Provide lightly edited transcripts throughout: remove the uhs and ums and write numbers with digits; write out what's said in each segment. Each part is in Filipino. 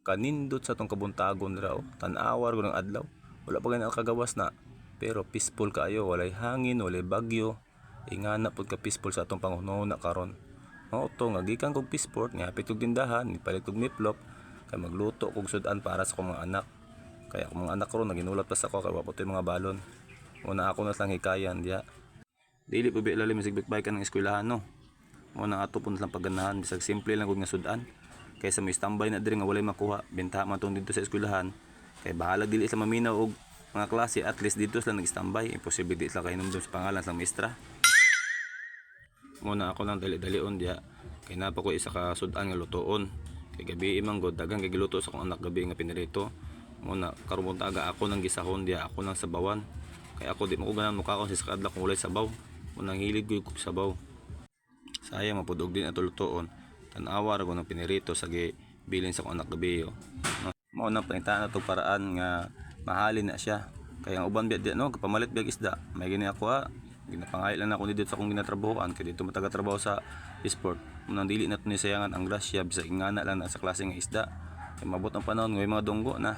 kanindot sa tong kabuntagon dira oh. Tan-awar ko ng adlaw. Wala pa ganang kagawas na. Pero peaceful kaayo, walay hangin, walay bagyo. Ingana pud ka peaceful sa atong panghunahuna karon. Mao to nga gikan kog peaceful, ngapit kog tindahan, nipalit kog miplop, kay magluto kog sudan para sa akong mga anak. Kaya akong mga anak ron naginulat pa sa ako kay wapoy mga balon. Una ako na lang hikayan diya. Dili pa lalim sig bike ng eskwelahan no. Muna ato pun lang pagganahan bisag simple lang gud nga sudan. Kaysa may standby na diri nga walay makuha, benta man tong dito sa eskwelahan. Kay bahala dili sa maminaw og mga klase, at least dito sila nag-standby. Imposible di sila kainom doon sa pangalan sa maestra. Muna ako lang dali-dalion diya. Kay napa ko isa ka sudan nga lutoon. Kay gabi imang god dagang kay giluto sa akong anak gabi nga pinirito. Muna karon taga ako nang gisahon diya, ako nang sabawan. Kay ako di mo ko ganan mukha ko sa kadlak kung walay sabaw. Munang hilig ko sabaw. Sayang mapudog din ato lutoon. Tan-awa ra ko nang pinirito sa gibilin sa akong anak gabi yo. Mao nang panitaan na to paraan nga mahalin na siya. Kaya ang uban biya di no kapamalit biya isda. May gini ako ginapangaylan na ako dito sa akong ginatrabahoan kay dito mataga-trabaho sa sport. Munang dili na to ni sayangan ang grasya bisag ingana lang na sa klase nga isda. Kay mabot ang panahon nga mga dunggo na.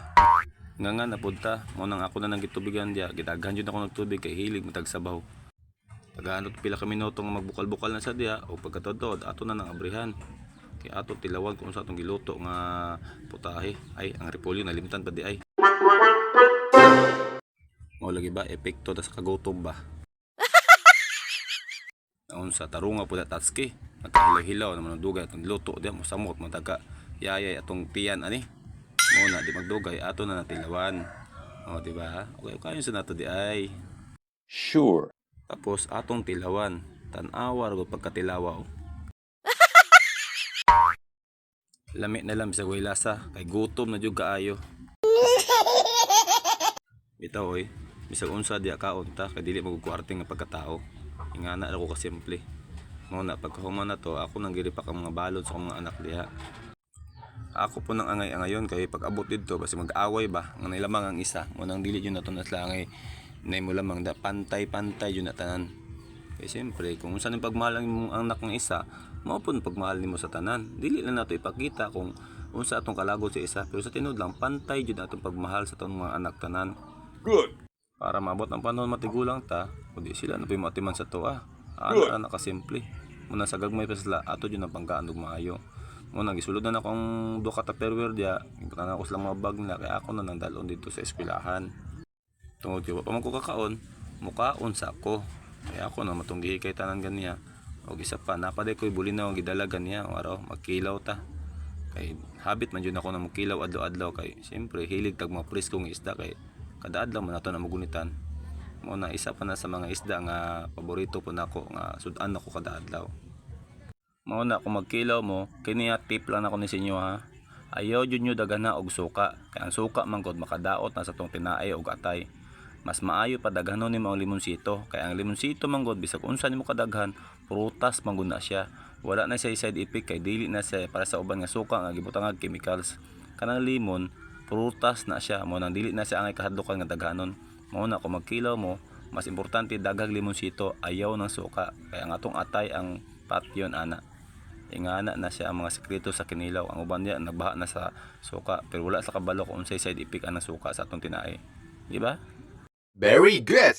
Nga na punta, mo nang ako na nang gitubigan diya, gidaghan jud ako nagtubig kay hilig matag sabaw. Pagano pila ka minuto nga magbukal-bukal na sa diya o pagkatod ato na nang abrihan. Kay ato tilawan kung sa atong giluto nga putahe. Ay ang repolyo nalimtan pa di ay. Mao lagi ba epekto ta sa kagutom ba? Naon sa tarunga pud tatski. Matahilaw naman ang dugay atong luto diya mo samot mataga yayay atong tiyan ani. Mo na di magdugay ato na natilawan. O di ba? Okay kayo sa nato di ay. Sure. Tapos atong tilawan, tan-awar go pagkatilawaw. Lami na lang sa lasa, kay gutom na jud kaayo. Bitaw oy, bisag unsa diya kaon ta kay dili magkuwarte nga pagkatao. Ingana ako ka simple. Mo na pagkahuman na to, ako nang giripak ang mga balon sa mga anak diha. Ako po nang angay-angayon kay pag abot dito basi mag-away ba, nga nilamang ang isa, mo nang dili jud nato naslangay. Nay mo lamang da pantay-pantay yun na tanan. Kaya siyempre kung saan yung pagmahal ng anak ng isa, mao pun pagmahal nimo sa tanan. Dili na nato ipakita kung unsa atong kalagot sa isa, pero sa tinud lang pantay jud atong pagmahal sa atong mga anak tanan. Good. Para mabot ang panahon matigulang ta, kundi sila na pay matiman sa tuwa. Ana ka simple. Muna sa gagmay pa sila ato jud ang pangkaandog maayo. Muna gisulod na akong duha ka tupperware diya, ibutan ako sila mga bag nila kay ako na nandalon dito sa eskwelahan. Tungod kay wa pa man ko kakaon, mukaon sa ako. Kaya ako na matunggihi kay tanan ganiya. Og isa pa napaday koy bulinaw ang gidala ganiya, araw magkilaw ta. Kay habit man jud ako na magkilaw adlaw-adlaw kay siyempre hilig tag mga preskong isda kay kada adlaw man ato na magunitan. Mo na isa pa na sa mga isda nga paborito po nako nga sudan ako kada adlaw. Mao na kung magkilaw mo, kini tip lang ako ni sa inyo ha. Ayaw jud nyo dagana og suka, kay ang suka man gud makadaot na sa tong tinaay og atay. Mas maayo pa daghanon nimo ang limonsito, kay ang limonsito man gud bisag unsa nimo kadaghan, prutas man gud na siya. Wala na siya side effect kay dili na siya para sa uban nga suka nga gibutang og chemicals. Kanang limon, prutas na siya, mo nang dili na siya angay kahadlokan nga daghanon. Mao na kung magkilaw mo, mas importante daghang limonsito, ayaw ng suka, kay ang atong atay ang patyon ana. Ingana na siya ang mga sekreto sa kinilaw. Ang uban niya nagbaha na sa suka, pero wala sa kabalo kung unsay side effect ang suka sa atong tinaay. Di ba? Very good.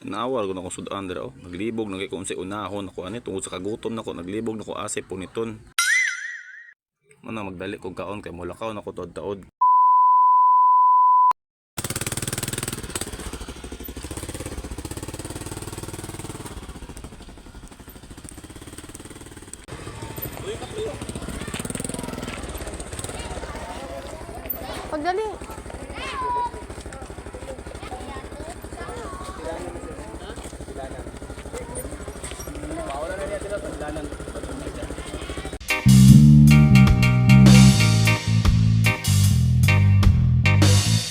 Naawar ko na kong sudan dira oh. Naglibog na kay kung unsay unahon ako ani tungod sa kagutom nako, naglibog nako asay puniton. Muna magdali kog kaon kay mulakaw nako tuod-taod. Pagdali. Paula na niya dito, pagdanan.